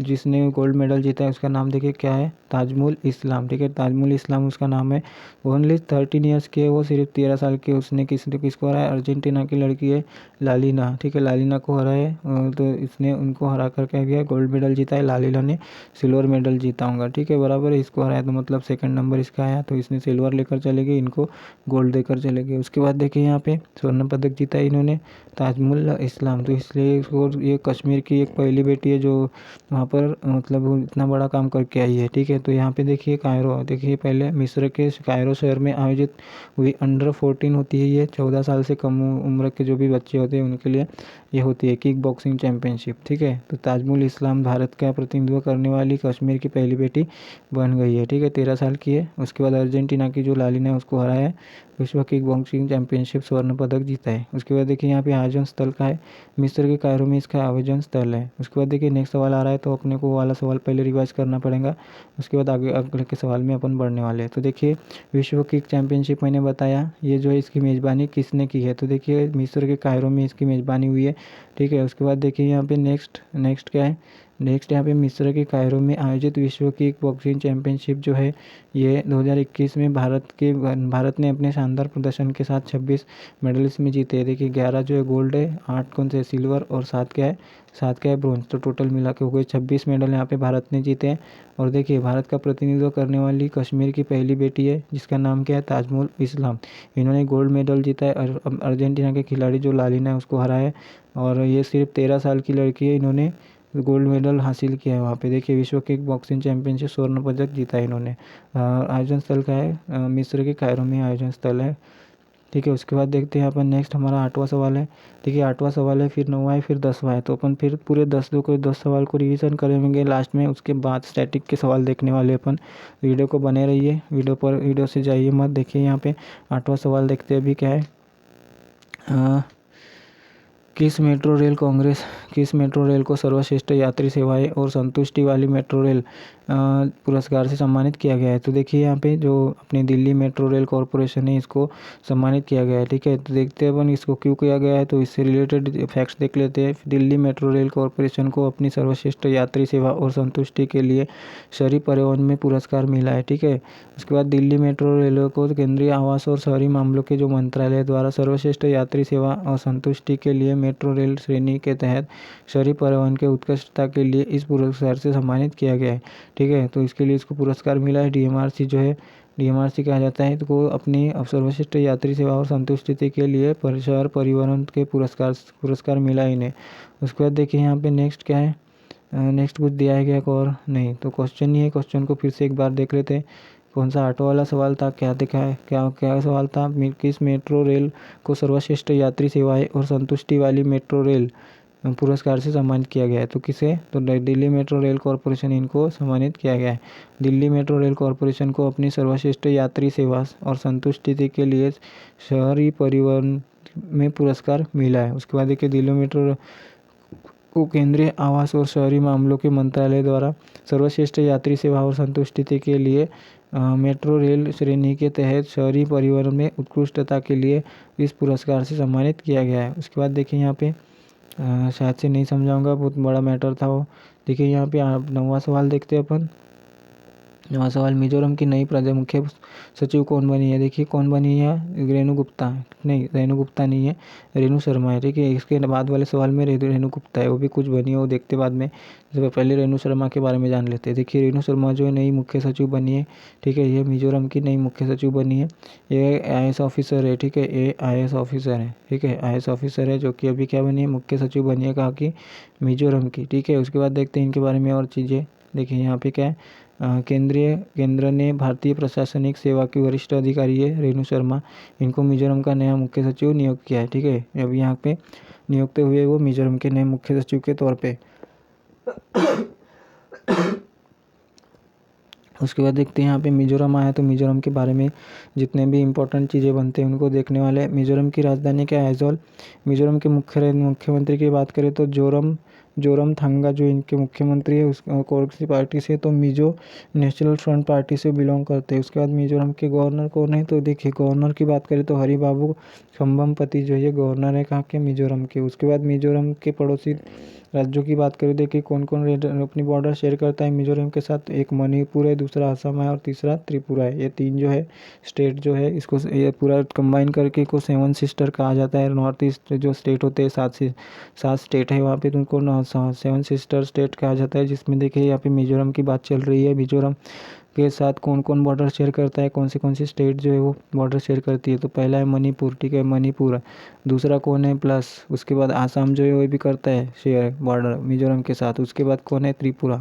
जिसने गोल्ड मेडल जीता है। उसका नाम देखिए क्या है? ताजमुल इस्लाम। ठीक है, ताजमुल इस्लाम उसका नाम है। ओनली 13 ईयर्स की है वो, सिर्फ 13 साल की। उसने किसको हराया? अर्जेंटीना की लड़की है लालिना। ठीक है, लालिना को हराए, तो इसने उनको हरा कर क्या किया? गोल्ड मेडल जीता है। लालिना ने सिल्वर मेडल जीता होगा। ठीक है, बराबर है, इसको हराया तो मतलब सेकंड नंबर इसका आया, तो इसने सिल्वर लेकर चले गए, इनको गोल्ड देकर चले गए। उसके बाद देखिए यहाँ पे स्वर्ण पदक जीता है इन्होंने, ताजमुल इस्लाम। तो इसलिए इसको ये कश्मीर की एक पहली बेटी है जो वहाँ पर मतलब इतना बड़ा काम करके आई है। ठीक है, तो यहाँ पे देखिए कायरो, देखिए पहले मिस्र के कायरो शहर में आयोजित हुई अंडर 14 होती है ये, 14 साल से कम उम्र के जो भी बच्चे होते हैं उनके लिए ये होती है किक बॉक्सिंग चैम्पियनशिप। ठीक है, तो ताजमुल इस्लाम भारत का प्रतिनिधित्व करने वाली कश्मीर की पहली बेटी बन गई है। ठीक है, 13 साल की है। उसके बाद अर्जेंटीना की जो लालिना है उसको हराया है, विश्व किक बॉक्सिंग चैंपियनशिप स्वर्ण पदक जीता है। उसके बाद देखिए यहाँ पे आयोजन स्थल का है, मिस्र के कायरो में इसका आयोजन स्थल है। उसके बाद देखिए नेक्स्ट सवाल आ रहा है, तो अपने को वाला सवाल पहले रिवाइज करना पड़ेगा, उसके बाद आगे अगले के सवाल में अपन बढ़ने वाले हैं। तो देखिए विश्व किक चैंपियनशिप मैंने बताया, ये जो है इसकी मेज़बानी किसने की है, तो देखिए मिस्र के कायरो में इसकी मेज़बानी हुई है। ठीक है, उसके बाद देखिए यहाँ पे नेक्स्ट क्या है, नेक्स्ट यहाँ पे मिस्र के कायरो में आयोजित विश्व किक बॉक्सिंग चैंपियनशिप जो है ये 2021 में भारत ने अपने शानदार प्रदर्शन के साथ 26 मेडल इसमें जीते हैं। देखिए 11 जो है गोल्ड है, 8 कौन से सिल्वर और 7 क्या है ब्रोंज, तो टोटल मिला के हो गए 26 मेडल यहाँ पे भारत ने जीते हैं। और देखिए भारत का प्रतिनिधित्व करने वाली कश्मीर की पहली बेटी है जिसका नाम क्या है, ताजमुल इस्लाम। इन्होंने गोल्ड मेडल जीता है और अर्जेंटीना के खिलाड़ी जो लालिना है उसको हराया है। और ये सिर्फ 13 साल की लड़की है, इन्होंने गोल्ड मेडल हासिल किया है वहाँ पे। देखिए विश्व किक बॉक्सिंग चैंपियनशिप स्वर्ण पदक जीता है इन्होंने। आयोजन स्थल का है मिस्र के कायरो में आयोजन स्थल है। ठीक है, उसके बाद देखते हैं अपन नेक्स्ट हमारा 8वां सवाल है। देखिए 8वां सवाल है, फिर 9वां है, फिर 10वां है, तो अपन फिर पूरे 10 सवाल को रिवीजन करेंगे लास्ट में। उसके बाद स्टैटिक के सवाल देखने वाले अपन। वीडियो को बने रहिए, वीडियो से जाइए मत। देखिए यहाँ पे 8वां सवाल देखते हैं अभी क्या है। किस मेट्रो रेल को सर्वश्रेष्ठ यात्री सेवाएं और संतुष्टि वाली मेट्रो रेल पुरस्कार से सम्मानित किया गया है, तो देखिए यहाँ पे जो अपनी दिल्ली मेट्रो रेल कॉरपोरेशन है इसको सम्मानित किया गया है। ठीक है, तो देखते हैं अपन इसको क्यों किया गया है, तो इससे रिलेटेड फैक्ट्स देख लेते हैं। दिल्ली मेट्रो रेल कॉरपोरेशन को अपनी सर्वश्रेष्ठ यात्री सेवा और संतुष्टि के लिए शहरी परिवहन में पुरस्कार मिला है। ठीक है, उसके बाद दिल्ली मेट्रो रेल को केंद्रीय आवास और शहरी मामलों के जो मंत्रालय द्वारा सर्वश्रेष्ठ यात्री सेवा और संतुष्टि के लिए मेट्रो रेल श्रेणी के तहत शहरी परिवहन के उत्कृष्टता के लिए इस पुरस्कार से सम्मानित किया गया है। ठीक है, तो इसके लिए इसको पुरस्कार मिला है। डीएमआरसी जो है, डीएमआरसी कहा जाता है, तो को अपनी सर्वश्रेष्ठ यात्री सेवा और संतुष्टि के लिए शहर परिवहन के पुरस्कार मिला इन्हें। उसके बाद देखिए यहाँ पे नेक्स्ट क्या है, नेक्स्ट कुछ दिया है क्या और नहीं, तो क्वेश्चन ही है, क्वेश्चन को फिर से एक बार देख लेते हैं। कौन सा 8वां वाला सवाल था, क्या दिखा है, क्या क्या सवाल था, किस मेट्रो रेल को सर्वश्रेष्ठ यात्री सेवाएं और संतुष्टि वाली मेट्रो रेल पुरस्कार से सम्मानित किया गया है, तो किसे, तो दिल्ली मेट्रो रेल कॉरपोरेशन इनको सम्मानित किया गया है। दिल्ली मेट्रो रेल कॉरपोरेशन को अपनी सर्वश्रेष्ठ यात्री सेवा और संतुष्टि के लिए शहरी परिवहन में पुरस्कार मिला है। उसके बाद देखिए दिल्ली मेट्रो को केंद्रीय आवास और शहरी मामलों के मंत्रालय द्वारा सर्वश्रेष्ठ यात्री सेवा और संतुष्टि के लिए मेट्रो रेल श्रेणी के तहत शहरी परिवहन में उत्कृष्टता के लिए इस पुरस्कार से सम्मानित किया गया है। उसके बाद देखिए यहाँ पे शायद से नहीं समझाऊंगा, बहुत बड़ा मैटर था वो। देखिए यहाँ पे 9वां सवाल देखते हैं अपन। 9वां सवाल, मिजोरम की नई मुख्य सचिव कौन बनी है, देखिए कौन बनी है, रेणु गुप्ता, नहीं रेणु गुप्ता नहीं है, रेणु शर्मा है। ठीक है, इसके बाद वाले सवाल में रेणु गुप्ता है, वो भी कुछ बनी है, वो देखते बाद में। जब पहले रेणु शर्मा के बारे में जान लेते हैं। देखिए रेणु शर्मा जो है नई मुख्य सचिव बनी है। ठीक है, ये मिजोरम की नई मुख्य सचिव बनी है। ये IAS ऑफिसर है। ठीक है, ये IAS ऑफिसर है। ठीक है, IAS ऑफिसर है जो कि अभी क्या बनी है, मुख्य सचिव बनी है, कहा कि मिजोरम की। ठीक है, उसके बाद देखते हैं इनके बारे में और चीज़ें। देखिए यहाँ पे क्या है, केंद्र ने भारतीय प्रशासनिक सेवा की वरिष्ठ अधिकारी है रेणु शर्मा, इनको मिजोरम का नया मुख्य सचिव नियुक्त किया है। ठीक है, अब यहाँ पे नियुक्त हुए वो मिजोरम के नए मुख्य सचिव के तौर पे। उसके बाद देखते हैं यहाँ पे मिजोरम आया, तो मिजोरम के बारे में जितने भी इंपॉर्टेंट चीज़ें बनते हैं उनको देखने वाले हैं। मिजोरम की राजधानी क्या है, आइजोल। मिजोरम के मुख्यमंत्री की बात करें तो जोरमथांगा जो इनके मुख्यमंत्री है, उस कौन सी पार्टी से, तो मिजो नेशनल फ्रंट पार्टी से बिलोंग करते हैं। उसके बाद मिजोरम के गवर्नर कौन है, तो देखिए गवर्नर की बात करें तो हरिबाबू खम्बमपति जो है गवर्नर है कहाँ के, मिजोरम के। उसके बाद मिजोरम के पड़ोसी राज्यों की बात करें, देखिए कौन कौन अपनी बॉर्डर शेयर करता है मिजोरम के साथ, एक मणिपुर है, दूसरा असम है और तीसरा त्रिपुरा है। ये 3 जो है स्टेट जो है, इसको ये पूरा कंबाइन करके को 7 सिस्टर कहा जाता है। नॉर्थ ईस्ट जो स्टेट होते हैं 7 स्टेट है वहाँ पे, उनको 7 सिस्टर स्टेट कहा जाता है, जिसमें देखिए यहाँ पे मिजोरम की बात चल रही है। मिजोरम के साथ कौन कौन बॉर्डर शेयर करता है, कौन सी स्टेट जो है वो बॉर्डर शेयर करती है। तो पहला है मणिपुर, ठीक है, मणिपुर। दूसरा कौन है, प्लस उसके बाद आसाम जो है वो भी करता है शेयर बॉर्डर मिजोरम के साथ। उसके बाद कौन है, त्रिपुरा,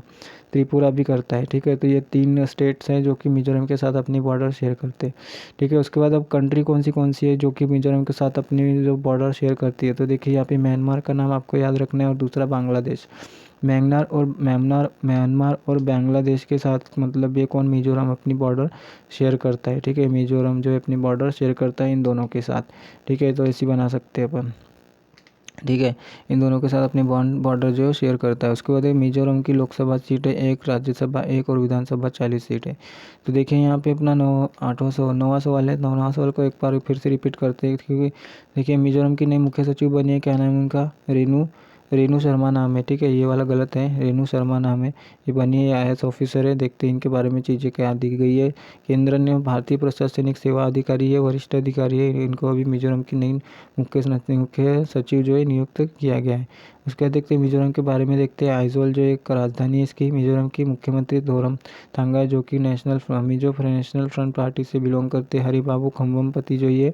त्रिपुरा भी करता है, ठीक है। तो ये 3 स्टेट्स हैं जो कि मिजोरम के साथ अपनी बॉर्डर शेयर करते हैं, ठीक है। उसके बाद अब कंट्री कौन सी है जो कि मिजोरम के साथ अपनी जो बॉर्डर शेयर करती है। तो देखिए यहाँ पे म्यांमार का नाम आपको याद रखना है और दूसरा बांग्लादेश। म्यांमार और बांग्लादेश के साथ मतलब ये कौन, मिजोरम अपनी बॉर्डर शेयर करता है, ठीक है। मिजोरम जो है अपनी बॉर्डर शेयर करता है इन दोनों के साथ, ठीक है। तो ऐसी बना सकते हैं अपन, ठीक है। इन दोनों के साथ अपनी बॉर्डर जो है शेयर करता है। उसके बाद मिजोरम की लोकसभा सीटें 1, राज्यसभा 1 और विधानसभा 40 सीटें। तो देखिए यहाँ पे अपना 9वां सवाल है। 9वां सवाल को एक बार फिर से रिपीट करते हैं, क्योंकि देखिए मिजोरम की नई मुख्य सचिव बनी है, क्या नाम है उनका, रेनू शर्मा नाम है, ठीक है। ये वाला गलत है, रेनू शर्मा नाम है, ये बनी है IAS ऑफिसर है। देखते हैं इनके बारे में चीज़ें क्या दी गई है। केंद्र ने भारतीय प्रशासनिक सेवा अधिकारी है, वरिष्ठ अधिकारी है, इनको अभी मिजोरम की नई मुख्य सचिव जो है नियुक्त किया गया है। उसके बाद देखते हैं मिजोरम के बारे में, देखते हैं आइजोल जो एक राजधानी है इसकी। मिजोरम की मुख्यमंत्री धोरम थांगा जो कि नेशनल फ्रंट पार्टी से बिलोंग करते हैं। हरिबाबू खम्बमपति जो ये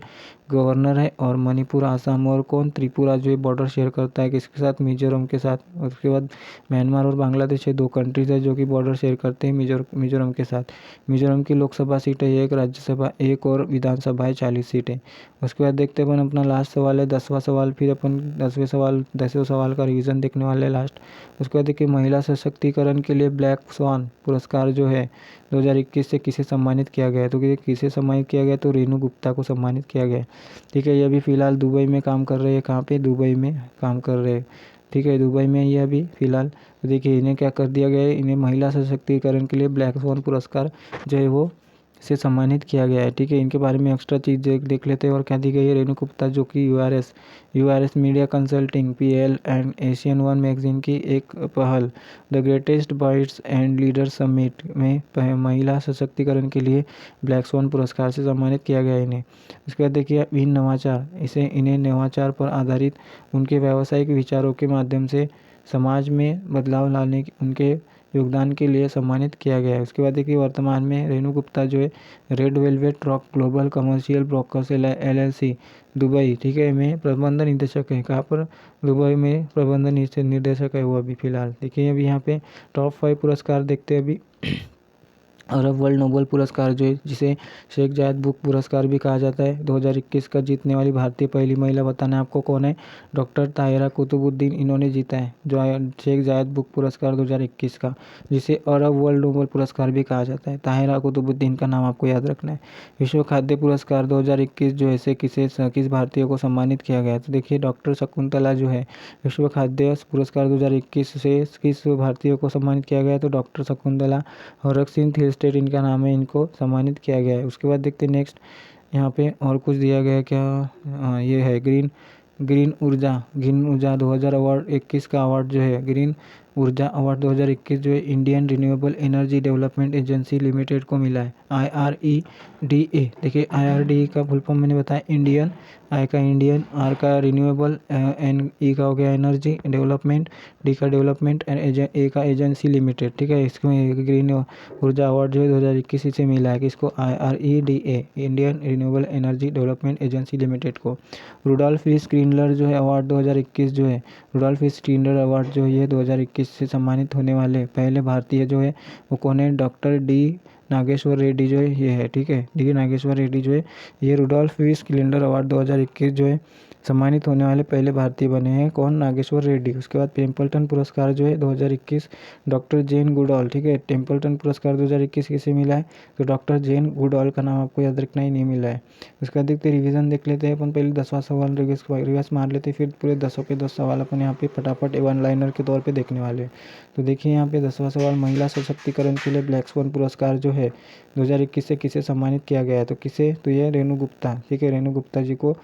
गवर्नर है। और मणिपुर, आसाम और कौन, त्रिपुरा जो है बॉर्डर शेयर करता है किसके साथ, मिजोरम के साथ। उसके बाद म्यांमार और बांग्लादेश है, 2 कंट्रीज है जो कि बॉर्डर शेयर करते हैं मिजोरम के साथ। मिजोरम की लोकसभा सीटें 1, राज्यसभा 1 और विधानसभाएं 40 सीटें। उसके बाद देखते हैं अपन अपना लास्ट सवाल है 10वां सवाल। फिर अपन 10वें सवाल का रिवीजन देखने वाले हैं लास्ट। उसके बाद देखिए महिला सशक्तिकरण के लिए ब्लैक स्वान पुरस्कार जो है 2021 से किसे सम्मानित किया गया है। तो किसे सम्मानित किया गया, तो रेनू गुप्ता को सम्मानित किया गया है, ठीक है। ये अभी फ़िलहाल दुबई में काम कर रहे हैं, कहाँ पे, दुबई में काम कर रहे हैं, ठीक है। दुबई में ये अभी फ़िलहाल। तो देखिए इन्हें क्या कर दिया गया है, इन्हें महिला सशक्तिकरण के लिए ब्लैक स्वान पुरस्कार जो है वो से सम्मानित किया गया है, ठीक है। इनके बारे में एक्स्ट्रा चीज़ देख लेते हैं और क्या दी गई है। रेणु गुप्ता जो कि URS media consulting PL and Asian 1 magazine की एक पहल the greatest bytes and leader summit में महिला सशक्तिकरण के लिए ब्लैक स्वान पुरस्कार से सम्मानित किया गया है इन्हें। उसके बाद देखिए नवाचार, इन्हें नवाचार पर आधारित उनके व्यावसायिक विचारों के माध्यम से समाज में बदलाव लाने उनके योगदान के लिए सम्मानित किया गया है। उसके बाद देखिए वर्तमान में रेणु गुप्ता जो है red velvet rock global commercial brokers LLC Dubai, ठीक है, में प्रबंध निदेशक है। कहाँ पर, दुबई में प्रबंध निर्देशक है वो अभी फ़िलहाल। देखिए अभी यहाँ पे टॉप 5 पुरस्कार देखते हैं अभी। अरब वर्ल्ड नोबेल पुरस्कार जो है, जिसे शेख जायद बुक पुरस्कार भी कहा जाता है, 2021 का जीतने वाली भारतीय पहली महिला बताना आपको कौन है, डॉक्टर ताहिरा कुतुबुद्दीन। इन्होंने जीता है जो शेख जायद बुक पुरस्कार 2021 का, जिसे अरब वर्ल्ड नोबेल पुरस्कार भी कहा जाता है। ताहिरा कुतुबुद्दीन का नाम आपको याद रखना है। विश्व खाद्य पुरस्कार 2021 जो है किस भारतीय को सम्मानित किया गया है। तो देखिए डॉक्टर शकुंतला जो है विश्व खाद्य पुरस्कार 2021 से किस भारतीय को सम्मानित किया गया है, तो डॉक्टर शकुंतला हरक सिंह स्टेट इनका नाम है, इनको सम्मानित किया गया है। उसके बाद देखते हैं नेक्स्ट यहाँ पे और कुछ दिया गया है क्या, ये है ग्रीन ऊर्जा 2000 अवार्ड 21 का अवार्ड जो है ग्रीन ऊर्जा अवार्ड 2021 जो है Indian renewable energy development agency limited को मिला है, IREDA। देखिए IRDA का फुल फॉर्म मैंने बताया, इंडियन, I का इंडियन, R का रिन्यूएबल, E का हो गया एनर्जी डेवलपमेंट, D का डेवलपमेंट एंड A का एजेंसी लिमिटेड, ठीक है। इसको ग्रीन ऊर्जा अवार्ड जो है 2021 से मिला है किसको, IREDA Indian renewable energy development agency limited को। रुडोल्फ ई स्क्रिनलर जो है अवार्ड 2021 जो है रुडोल्फ ई स्क्रिनलर अवार्ड जो ये 2021 से सम्मानित होने वाले पहले भारतीय जो है वो कौन है, डॉक्टर D नागेश्वर रेड्डी जो है ये है, ठीक है। D नागेश्वर रेड्डी जो है ये रुडोल्फ ई स्क्रिनलर अवार्ड 2021 जो है सम्मानित होने वाले पहले भारतीय बने हैं, कौन, नागेश्वर रेड्डी। उसके बाद टेम्पल्टन पुरस्कार जो है 2021 डॉक्टर जेन गुडॉल, ठीक है। टेम्पल्टन पुरस्कार 2021 किसे मिला है, तो डॉक्टर जेन गुडॉल का नाम आपको याद रखना ही नहीं मिला है। उसके बाद देखते रिवीजन देख लेते हैं अपन, पहले 10वां सवाल रिवर्स मार लेते हैं, फिर पूरे 10 के 10 सवाल अपन यहाँ पे फटाफट वन लाइनर के तौर पे देखने वाले हैं। तो देखिए यहाँ पे 10वां सवाल, महिला सशक्तिकरण के लिए ब्लैक स्वान पुरस्कार जो है 2021 से किसे सम्मानित किया गया है, तो किसे, तो ये रेणु गुप्ता, ठीक है, रेणु गुप्ता जी को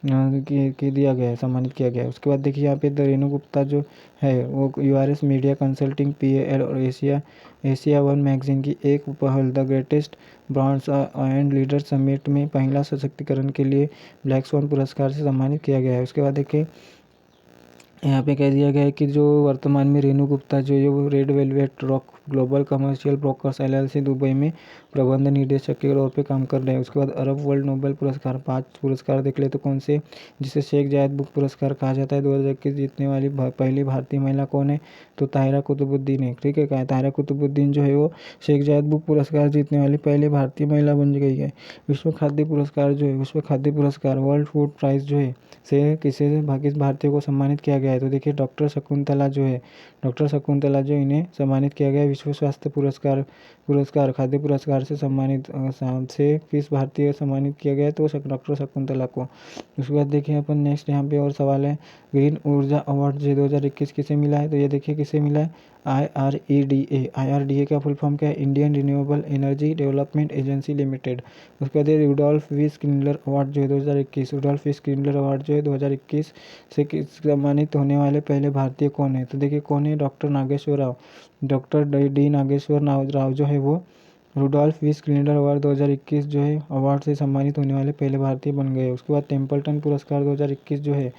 दिया गया है, सम्मानित किया गया है। उसके बाद देखिए यहाँ पे रेणु गुप्ता जो है वो यूआरएस मीडिया कंसल्टिंग PAL और एशिया 1 मैगजीन की एक पहल the greatest brands and leader summit में महिला सशक्तिकरण के लिए ब्लैक स्वान पुरस्कार से सम्मानित किया गया है। उसके बाद देखिए यहाँ पे कह दिया गया है कि जो वर्तमान में रेणु गुप्ता जो है वो red velvet rock global commercial brokers LLC Dubai में प्रबंध निदेशक के तौर पे काम कर रहे हैं। उसके बाद अरब वर्ल्ड नोबेल पुरस्कार 5 पुरस्कार देख ले तो कौन से, जिसे शेख जायद बुक पुरस्कार कहा जाता है। 2021 जीतने वाली पहली भारतीय महिला कौन है, तो ताहिरा कुतुबुद्दीन है। ठीक है, क्या ताहिरा कुतुबुद्दीन जो है वो शेख जायद बुक पुरस्कार जीतने वाली पहली भारतीय महिला बन गई है। विश्व खाद्य पुरस्कार जो है, विश्व खाद्य पुरस्कार वर्ल्ड फूड प्राइज जो है से किसे किस भारतीय को सम्मानित किया गया है, तो देखिए डॉक्टर शकुंतला जो है, डॉक्टर शकुंतला जो इन्हें सम्मानित किया गया है। विश्व स्वास्थ्य पुरस्कार पुरस्कार खाद्य पुरस्कार से सम्मानित से किस भारतीय को सम्मानित किया गया है, तो डॉक्टर शकुंतला को। उसके बाद देखिए अपन नेक्स्ट यहाँ पे और सवाल है, ग्रीन ऊर्जा अवार्ड जो 2021 किसे मिला है, तो ये देखिए किसे मिला है, IRDA का फुल फॉर्म क्या है, Indian renewable energy development agency limited. उसके बाद रुडोल्फ वी स्किंडलर अवार्ड जो है 2021, रुडोल्फ वी स्किंडलर अवार्ड जो है 2021 से सम्मानित होने वाले पहले भारतीय कौन है, तो देखिए कौन है, doctor Nageshwar Rao. Doctor D Nageshwar Rao जो है वो रुडोल्फ वी स्किंडलर अवार्ड 2021 जो है अवार्ड से सम्मानित होने वाले पहले भारतीय बन गए। उसके बाद टेम्पल्टन पुरस्कार 2021 जो है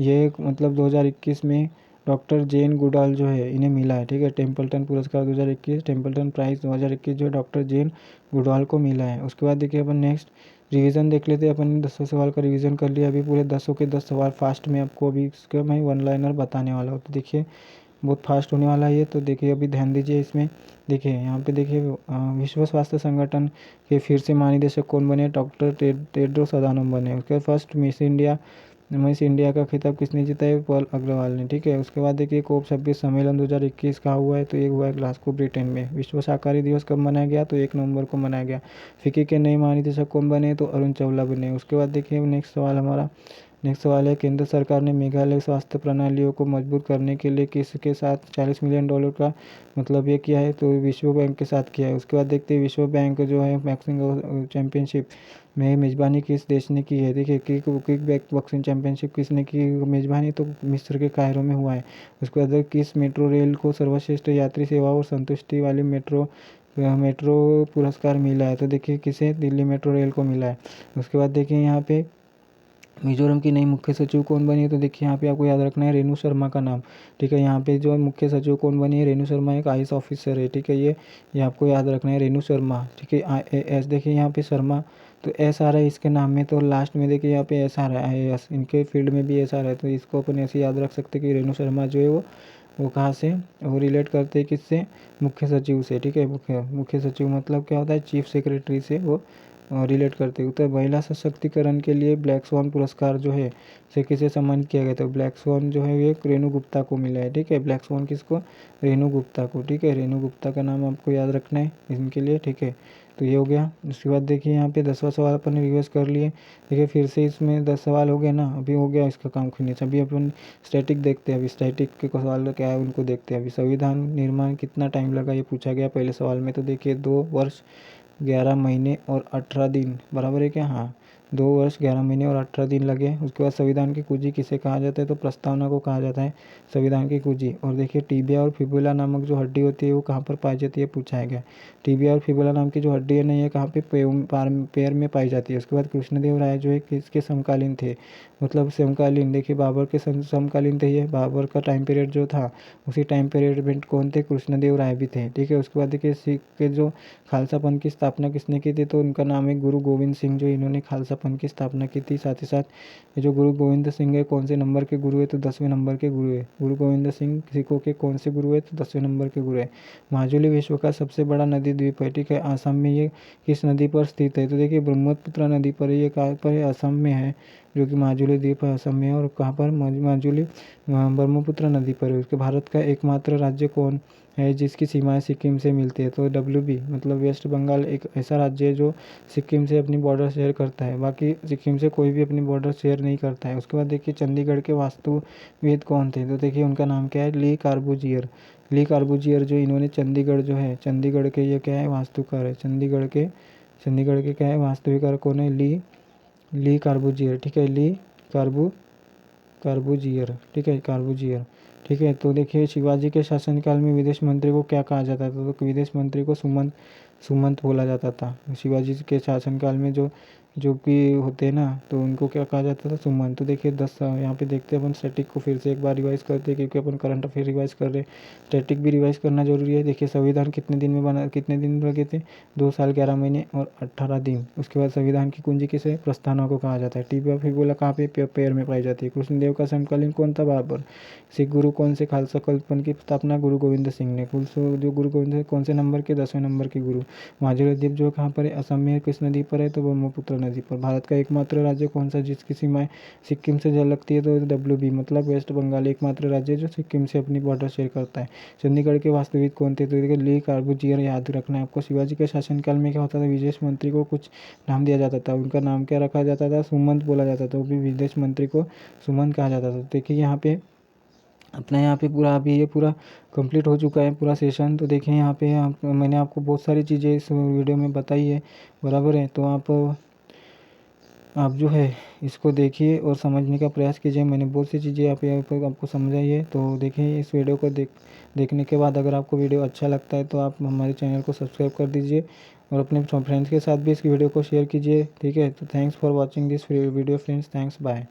ये मतलब 2021 में डॉक्टर जेन गुडाल जो है इन्हें मिला है। ठीक है, टेम्पल्टन पुरस्कार 2021, टेम्पल्टन प्राइज 2021 जो डॉक्टर जेन गुडाल को मिला है। उसके बाद देखिए अपन नेक्स्ट रिवीजन देख लेते हैं। अपन ने 10 सवाल का रिवीजन कर लिया। अभी पूरे 10 के 10 सवाल फास्ट में आपको अभी इसका मैं वन लाइनर बताने वाला हूँ, तो देखिए बहुत फास्ट होने वाला है ये, तो देखिए अभी ध्यान दीजिए इसमें। देखिए यहाँ पे देखिए विश्व स्वास्थ्य संगठन के फिर से महानिदेशक कौन बने, डॉक्टर टेड्रोस अधानोम बने। उसके बाद फर्स्ट मिस इंडिया का खिताब किसने जीता है, पॉल अग्रवाल ने। ठीक है, उसके बाद देखिए कोप 26 सम्मेलन 2021 कहाँ हुआ है, तो ये हुआ है ग्लासगो ब्रिटेन में। विश्व शाकाहारी दिवस कब मनाया गया, तो 1 नवंबर को मनाया गया। फिक्की के नए महानिदेशक कौन बने, तो अरुण चावला बने। उसके बाद देखिए नेक्स्ट सवाल हमारा, नेक्स्ट सवाल है, केंद्र सरकार ने मेघालय स्वास्थ्य प्रणालियों को मजबूत करने के लिए किसके साथ $40 मिलियन का मतलब ये किया है, तो विश्व बैंक के साथ किया है। उसके बाद देखते हैं विश्व बैंक जो है बॉक्सिंग चैंपियनशिप में मेज़बानी किस देश ने की है। देखिए क्विक बॉक्सिंग चैंपियनशिप किसने की मेज़बानी, तो मिस्र के कायरो में हुआ है। उसके बाद किस मेट्रो रेल को सर्वश्रेष्ठ यात्री सेवा और संतुष्टि वाली मेट्रो पुरस्कार मिला है, तो देखिए किसे, दिल्ली मेट्रो रेल को मिला है। उसके बाद देखिए यहाँ पे मिजोरम की नई मुख्य सचिव कौन बनी है, तो देखिए यहाँ पे आपको याद रखना है रेणु शर्मा का नाम। ठीक है, यहाँ पे जो मुख्य सचिव कौन बनी है, रेणु शर्मा एक IAS ऑफिसर है। ठीक है, ये आपको याद रखना है, रेणु शर्मा। ठीक है, IAS देखिए यहाँ पे शर्मा तो एस आ रहा है इसके नाम में, तो लास्ट में देखिए यहाँ पे एस आ रहा है, IAS इनके फील्ड में भी एस आ रहा है, तो इसको अपन ऐसे याद रख सकते कि रेणु शर्मा जो है वो कहाँ से वो रिलेट करते हैं किससे, मुख्य सचिव से। ठीक है, मुख्य सचिव मतलब क्या होता है, चीफ सेक्रेटरी से वो रिलेट करते हैं। तो महिला सशक्तिकरण के लिए ब्लैक स्वॉन पुरस्कार जो है से किसे सम्मानित किया गया, तो ब्लैक स्वॉन जो है ये रेणु गुप्ता को मिला है। ठीक है, ब्लैक स्वॉन किसको, रेणु गुप्ता को। ठीक है, रेणु गुप्ता का नाम आपको याद रखना है इनके लिए। ठीक है, तो ये हो गया। उसके बाद देखिए यहाँ पे 10वां सवाल अपन रिवर्स कर लिए। देखिए फिर से इसमें 10 सवाल हो गए ना, अभी हो गया इसका काम फिनिश। अभी अपन स्टैटिक देखते हैं। अभी स्टैटिक के सवाल क्या है उनको देखते हैं। अभी संविधान निर्माण कितना टाइम लगा, ये पूछा गया पहले सवाल में, तो देखिए 2 वर्ष 11 महीने और 18 दिन बराबर है क्या, हाँ 2 वर्ष 11 महीने और 18 दिन लगे। उसके बाद संविधान की कुंजी किसे कहा जाता है, तो प्रस्तावना को कहा जाता है संविधान की कुंजी। और देखिए टिबिया और फिबुला नामक जो हड्डी होती है वो कहाँ पर पाई जाती है, पूछा है गया। टिबिया और फिबुला नाम की जो हड्डी है ना, ये कहाँ पे पैर में पाई जाती है। उसके बाद कृष्णदेव राय जो है किसके समकालीन थे, मतलब समकालीन, देखिए बाबर के समकालीन थे ये। बाबर का टाइम पीरियड जो था उसी टाइम पीरियड में कौन थे, कृष्णदेव राय भी थे। ठीक है, उसके बाद देखिए सिख के जो खालसा पंथ की स्थापना किसने की थी, तो उनका नाम है गुरु गोविंद सिंह, जो इन्होंने खालसा पंथ की स्थापना की थी। साथ ही साथ ये जो गुरु गोविंद सिंह है कौन से नंबर के गुरु है, तो 10वें नंबर के गुरु है। गुरु गोविंद सिंह सिखों के कौन से गुरु है, तो 10वें नंबर के गुरु है। माजुली विश्व का सबसे बड़ा नदी द्वीप है। ठीक है, असम में ये किस नदी पर स्थित है, तो देखिए ब्रह्मपुत्र नदी पर, ये कहाँ पर है, असम में है, जो कि माजुली द्वीप है असम में है। और कहाँ पर, माजुली ब्रह्मपुत्र नदी पर है। उसके भारत का एकमात्र राज्य कौन है जिसकी सीमाएं सिक्किम से मिलती है, तो WB मतलब वेस्ट बंगाल एक ऐसा राज्य है जो सिक्किम से अपनी बॉर्डर शेयर करता है। बाकी सिक्किम से कोई भी अपनी बॉर्डर शेयर नहीं करता है। उसके बाद देखिए चंडीगढ़ के वास्तुविद कौन थे, तो देखिए उनका नाम क्या है, ली कार्बूजियर। ली कार्बूजियर जो इन्होंने चंडीगढ़ जो है, चंडीगढ़ के ये क्या है, वास्तुकार है। चंडीगढ़ के क्या है, वास्तुकार कौन है, ली कार्बूजियर। ठीक है, ली कार्बूजियर। ठीक है, कार्बूजियर। ठीक है, तो देखिए शिवाजी के शासनकाल में विदेश मंत्री को क्या कहा जाता था, तो विदेश मंत्री को सुमंत बोला जाता था। शिवाजी के शासनकाल में जो जो कि होते हैं ना, तो उनको क्या कहा जाता था, सुमन। तो देखिए 10 यहाँ पे देखते हैं अपन स्टैटिक को फिर से एक बार रिवाइज करते हैं, क्योंकि अपन करंट अफेयर रिवाइज कर रहे हैं, स्टैटिक भी रिवाइज करना जरूरी है। देखिए संविधान कितने दिन में बना, कितने दिन लगे थे, 2 साल 11 महीने और 18 दिन। उसके बाद संविधान की कुंजी किसे, प्रस्तावना को कहा जाता है। टीपी फिर बोला कहाँ पे, पेपर में पाई जाती है। कृष्णदेव का समकालीन कौन था, बाबर। सिख गुरु कौन से, खालसा पंथ की स्थापना गुरु गोविंद सिंह ने। कुल जो गुरु गोविंद सिंह कौन से नंबर के, 10वें नंबर के गुरु। माजुली द्वीप जो कहाँ पर है, असम में किस नदी पर है, तो ब्रह्मपुत्र नदी पर। भारत का एकमात्र राज्य कौन सा जिसकी सीमाएं सिक्किम से जल लगती है, तो WB मतलब वेस्ट बंगाल एकमात्र राज्य जो सिक्किम से अपनी बॉर्डर शेयर करता है। चंडीगढ़ के वास्तविक कौन थे, तो देखिए ली कार्बूजियर, याद रखना है आपको। शिवाजी के शासनकाल में क्या होता था, विदेश मंत्री को कुछ नाम दिया जाता था, उनका नाम क्या रखा जाता था, सुमंत बोला जाता था। वो भी विदेश मंत्री को सुमंत कहा जाता था। देखिए यहाँ पे अपना यहाँ पे पूरा अभी ये पूरा कंप्लीट हो चुका है पूरा सेशन। तो देखिए यहाँ पे मैंने आपको बहुत सारी चीज़ें इस वीडियो में बताई है, बराबर है। तो आप जो है इसको देखिए और समझने का प्रयास कीजिए। मैंने बहुत सी चीज़ें यहाँ पे आपको समझाई है। तो देखिए इस वीडियो को देखने के बाद अगर आपको वीडियो अच्छा लगता है तो आप हमारे चैनल को सब्सक्राइब कर दीजिए और अपने फ्रेंड्स के साथ भी इस वीडियो को शेयर कीजिए, ठीक है। तो thanks for watching this video friends, thanks, bye.